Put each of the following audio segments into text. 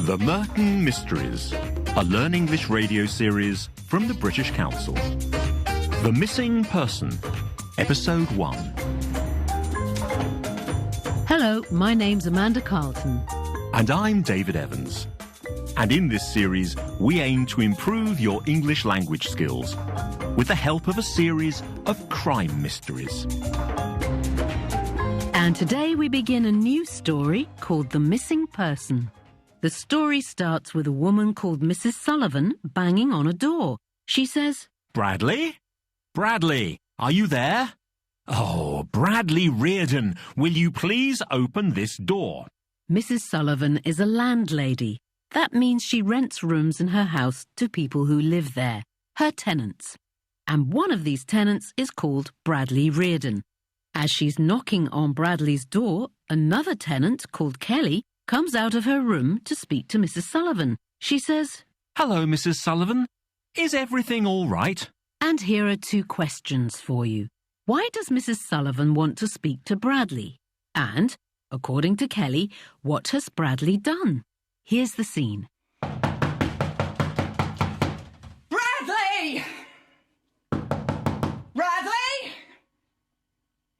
The Merton Mysteries, a Learn English radio series from the British Council. The Missing Person, Episode 1. Hello, my name's Amanda Carlton. And I'm David Evans. And in this series, we aim to improve your English language skills with the help of a series of crime mysteries. And today we begin a new story called The Missing Person. The story starts with a woman called Mrs. Sullivan banging on a door. She says, Bradley? Bradley, are you there? Oh, Bradley Reardon, will you please open this door? Mrs. Sullivan is a landlady. That means she rents rooms in her house to people who live there, her tenants. And one of these tenants is called Bradley Reardon. As she's knocking on Bradley's door, another tenant called Kelly comes out of her room to speak to Mrs. Sullivan. She says, Hello, Mrs. Sullivan. Is everything all right? And here are two questions for you. Why does Mrs. Sullivan want to speak to Bradley? And, according to Kelly, what has Bradley done? Here's the scene. Bradley! Bradley?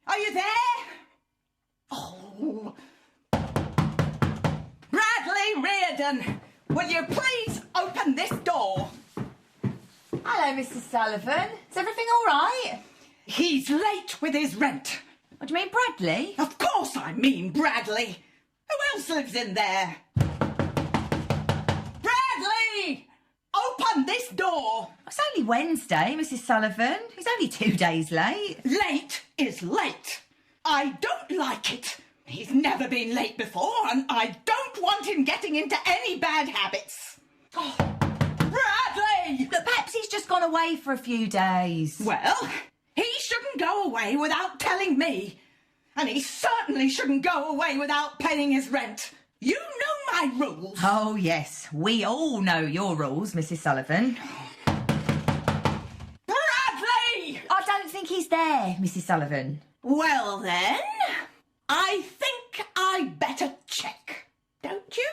Are you there? Oh. Bradley Reardon, will you please open this door? Hello, Mrs. Sullivan. Is everything all right? He's late with his rent. What do you mean, Bradley? Of course I mean Bradley. Who else lives in there? Bradley! Open this door! It's only Wednesday, Mrs. Sullivan. He's only 2 days late. Late is late. I don't like it. He's never been late before, and I don't want him getting into any bad habits. Oh, Bradley! Look, perhaps he's just gone away for a few days. Well, he shouldn't go away without telling me. And he certainly shouldn't go away without paying his rent. You know my rules. Oh, yes. We all know your rules, Mrs. Sullivan. Bradley! I don't think he's there, Mrs. Sullivan. Well, then, I think I better check, don't you?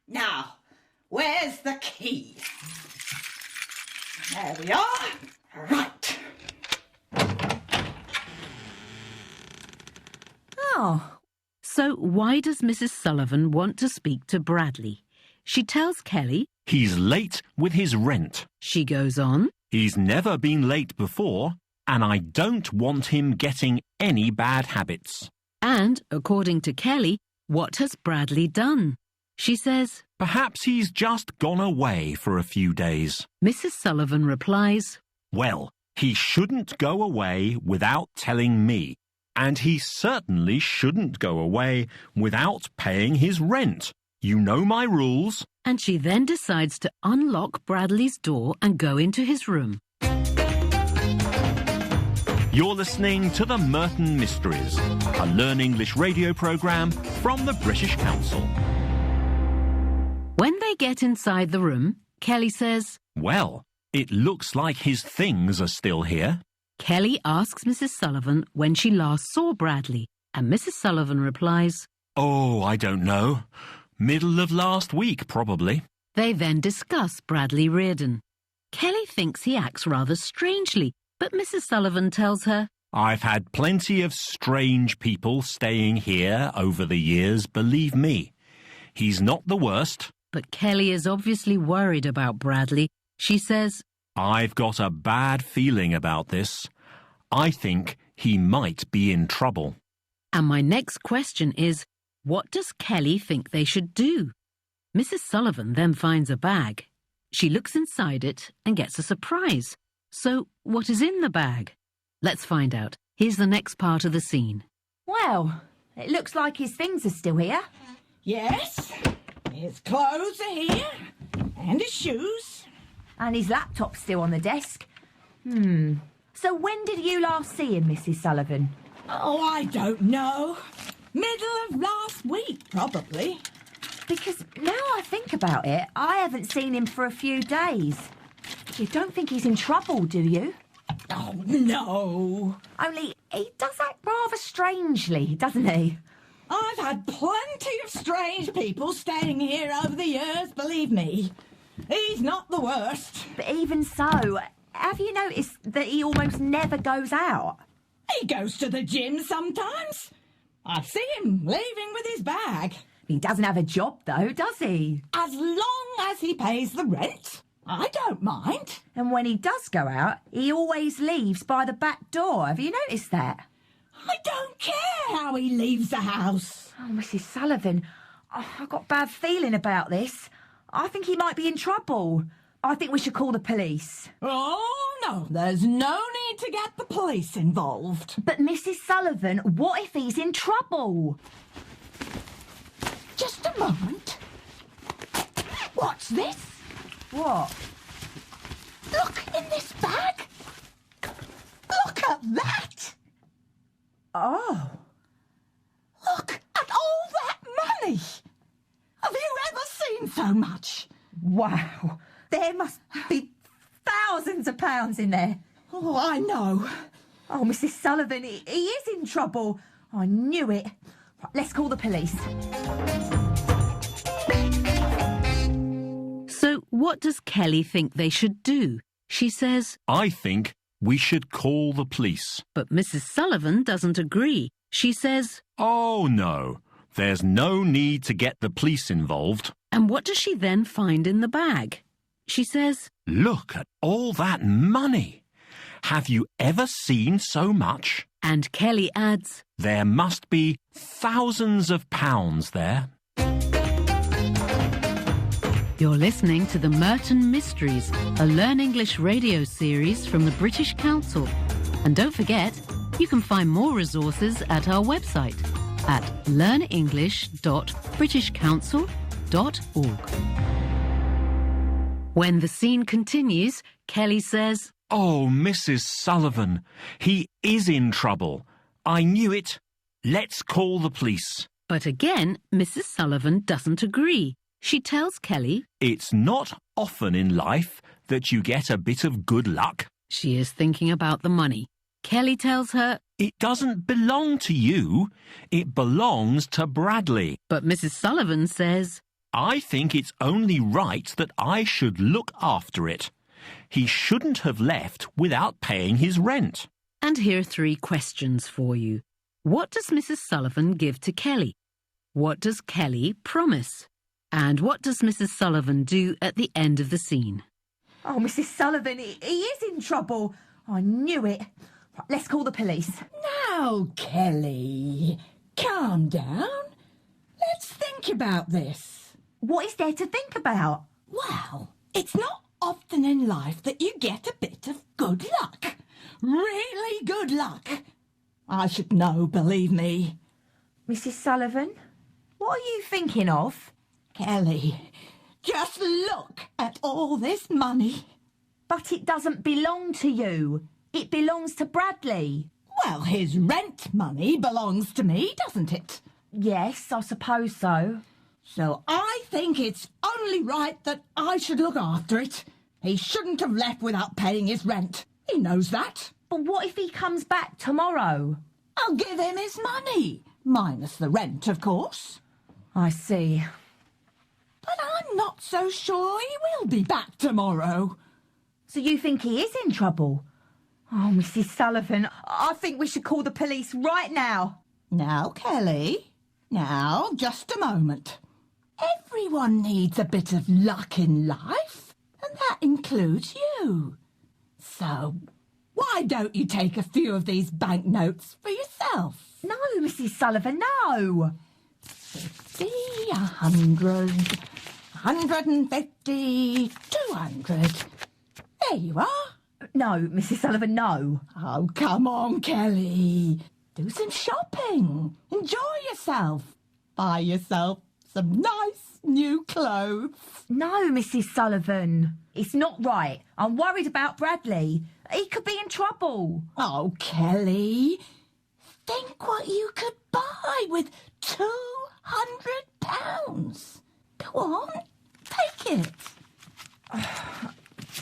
Now, where's the key? There we are. Right. Oh. So why does Mrs. Sullivan want to speak to Bradley? She tells Kelly, He's late with his rent. she goes on, He's never been late before, and I don't want him getting any bad habits. and, according to Kelly, what has Bradley done? She says, Perhaps he's just gone away for a few days. Mrs. Sullivan replies, Well, he shouldn't go away without telling me, and he certainly shouldn't go away without paying his rent. You know my rules. and she then decides to unlock Bradley's door and go into his room. You're listening to the Merton Mysteries, a Learn English radio programme from the British Council. When they get inside the room, Kelly says, Well, it looks like his things are still here. Kelly asks Mrs. Sullivan when she last saw Bradley, and Mrs. Sullivan replies, Oh, I don't know. Middle of last week, probably. They then discuss Bradley Reardon. Kelly thinks he acts rather strangely, but Mrs. Sullivan tells her, I've had plenty of strange people staying here over the years, believe me. He's not the worst. but Kelly is obviously worried about Bradley. She says, I've got a bad feeling about this. I think he might be in trouble. and my next question is, what does Kelly think they should do? Mrs. Sullivan then finds a bag. She looks inside it and gets a surprise. So, what is in the bag? Let's find out. Here's the next part of the scene. Well, it looks like his things are still here. Yes, his clothes are here, and his shoes. And his laptop's still on the desk. So when did you last see him, Mrs. Sullivan? Oh, I don't know. Middle of last week, probably. Because now I think about it, I haven't seen him for a few days. You don't think he's in trouble, do you? Oh, no. Only he does act rather strangely, doesn't he? I've had plenty of strange people staying here over the years, believe me. He's not the worst. But even so, have you noticed that he almost never goes out? He goes to the gym sometimes. I see him leaving with his bag. He doesn't have a job, though, does he? As long as he pays the rent, I don't mind. And when he does go out, he always leaves by the back door. Have you noticed that? I don't care how he leaves the house. Oh, Mrs. Sullivan, I've got a bad feeling about this. I think he might be in trouble. I think we should call the police. Oh, no, there's no need to get the police involved. But Mrs. Sullivan, what if he's in trouble? Just a moment. What's this? What? Look in this bag. Look at that. Oh. Look at all that money. Have you ever seen so much? Wow. There must be thousands of pounds in there. Oh, I know. Oh, Mrs. Sullivan, he is in trouble. I knew it. Right, let's call the police. So what does Kelly think they should do? She says, I think we should call the police. but Mrs. Sullivan doesn't agree. She says, Oh, no. There's no need to get the police involved. and what does she then find in the bag? She says, Look at all that money. Have you ever seen so much? and Kelly adds, There must be thousands of pounds there. You're listening to the Merton Mysteries, a Learn English radio series from the British Council. And don't forget, you can find more resources at our website at learnenglish.britishcouncil.org. When the scene continues, Kelly says, Oh, Mrs. Sullivan, he is in trouble. I knew it. Let's call the police. but again, Mrs. Sullivan doesn't agree. She tells Kelly It's not often in life that you get a bit of good luck. she is thinking about the money. Kelly tells her, It doesn't belong to you. It belongs to Bradley. but Mrs. Sullivan says, I think it's only right that I should look after it. He shouldn't have left without paying his rent. and here are 3 questions for you. What does Mrs. Sullivan give to Kelly? What does Kelly promise? And what does Mrs. Sullivan do at the end of the scene? Oh, Mrs. Sullivan, he is in trouble. I knew it. Right, let's call the police. Now, Kelly, calm down. Let's think about this. What is there to think about? Well, it's not often in life that you get a bit of good luck. Really good luck. I should know, believe me. Mrs. Sullivan, what are you thinking of? Kelly, just look at all this money. But it doesn't belong to you. It belongs to Bradley. Well, his rent money belongs to me, doesn't it? Yes, I suppose so. So I think it's only right that I should look after it. He shouldn't have left without paying his rent. He knows that. But what if he comes back tomorrow? I'll give him his money. Minus the rent, of course. I see. But I'm not so sure he will be back tomorrow. So you think he is in trouble? Oh, Mrs. Sullivan, I think we should call the police right now. Now, Kelly, now, just a moment. Everyone needs a bit of luck in life, and that includes you. So, why don't you take a few of these banknotes for yourself? No, Mrs. Sullivan, no. 50, 100, 150, 200. There you are. No, Mrs. Sullivan, no. Oh, come on, Kelly. Do some shopping. Enjoy yourself. Buy yourself some nice new clothes. No, Mrs. Sullivan. It's not right. I'm worried about Bradley. He could be in trouble. Oh, Kelly. Think what you could buy with £200. Go on, take it. Oh,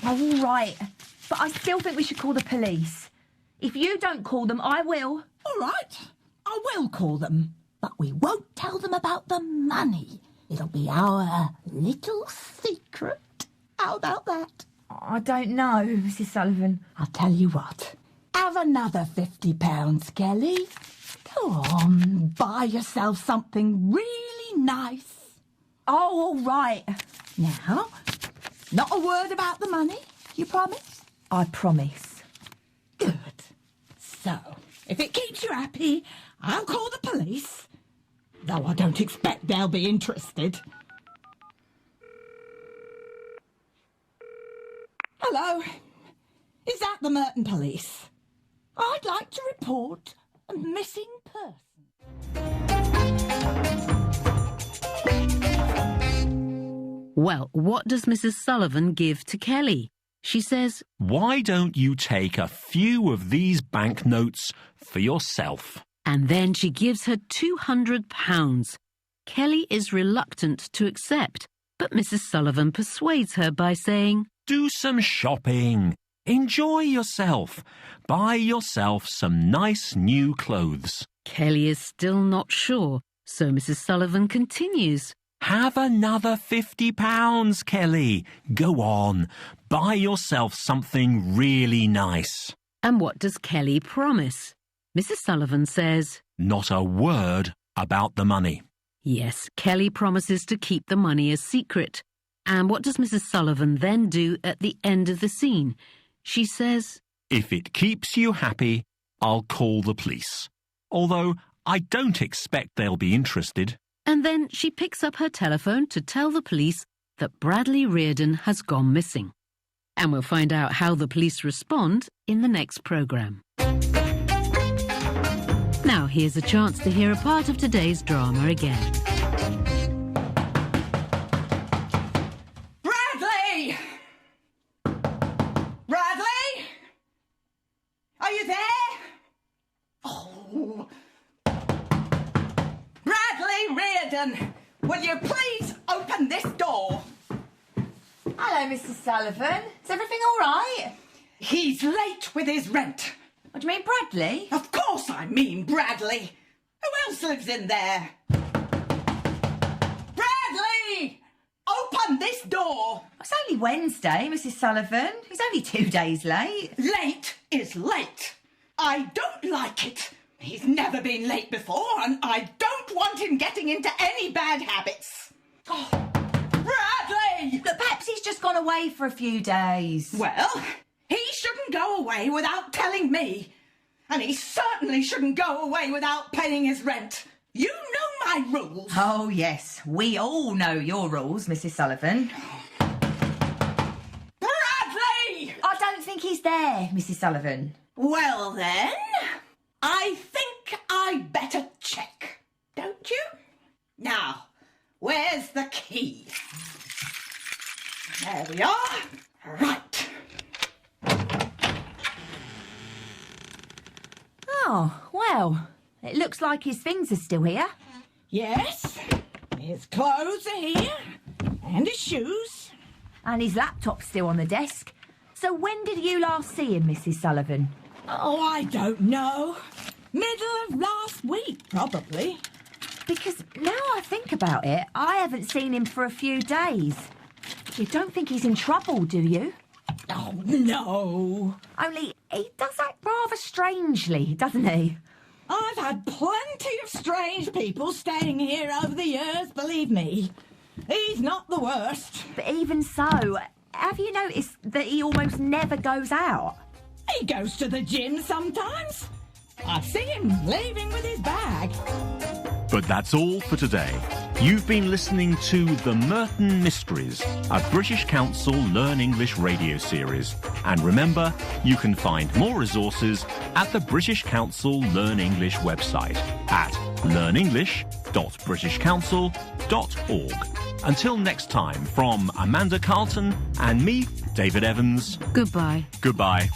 all right. But I still think we should call the police. If you don't call them, I will. All right, I will call them. But we won't tell them about the money. It'll be our little secret. How about that? I don't know, Mrs. Sullivan. I'll tell you what. Have another £50, Kelly. Go on, buy yourself something really nice. Oh, all right. Now, not a word about the money, you promise? I promise. Good. So, if it keeps you happy, I'll call the police. Though I don't expect they'll be interested. Hello. Is that the Merton Police? I'd like to report a missing person. Well, what does Mrs. Sullivan give to Kelly? She says, Why don't you take a few of these banknotes for yourself? and then she gives her £200. Kelly is reluctant to accept, but Mrs. Sullivan persuades her by saying, Do some shopping. Enjoy yourself. Buy yourself some nice new clothes. Kelly is still not sure, so Mrs. Sullivan continues. Have another £50, Kelly. Go on. Buy yourself something really nice. And what does Kelly promise? Mrs. Sullivan says, Not a word about the money. yes, Kelly promises to keep the money a secret. And what does Mrs. Sullivan then do at the end of the scene? She says, If it keeps you happy, I'll call the police. Although I don't expect they'll be interested. and then she picks up her telephone to tell the police that Bradley Reardon has gone missing. And we'll find out how the police respond in the next programme. Now here's a chance to hear a part of today's drama again. Bradley! Bradley? Are you there? Oh. Bradley Reardon, will you please open this door? Hello, Mrs. Sullivan. Is everything all right? He's late with his rent. What do you mean, Bradley? Of course I mean Bradley. Who else lives in there? Bradley! Open this door! It's only Wednesday, Mrs. Sullivan. He's only 2 days late. Late is late. I don't like it. He's never been late before, and I don't want him getting into any bad habits. Oh, Bradley! Look, perhaps he's just gone away for a few days. Well, he shouldn't go away without telling me. And he certainly shouldn't go away without paying his rent. You know my rules. Oh, yes. We all know your rules, Mrs. Sullivan. Bradley! I don't think he's there, Mrs. Sullivan. Well then, I think I better check, don't you? Now, where's the key? There we are. Right. Oh, well, it looks like his things are still here. Yes, his clothes are here, and his shoes. And his laptop's still on the desk. So when did you last see him, Mrs. Sullivan? Oh, I don't know. Middle of last week, probably. Because now I think about it, I haven't seen him for a few days. You don't think he's in trouble, do you? Oh, no. Only he does act rather strangely, doesn't he? I've had plenty of strange people staying here over the years, believe me. He's not the worst. But even so, have you noticed that he almost never goes out? He goes to the gym sometimes. I see him leaving with his bag. But that's all for today. You've been listening to The Merton Mysteries, a British Council Learn English radio series. And remember, you can find more resources at the British Council Learn English website at learnenglish.britishcouncil.org. Until next time, from Amanda Carlton and me, David Evans. Goodbye. Goodbye.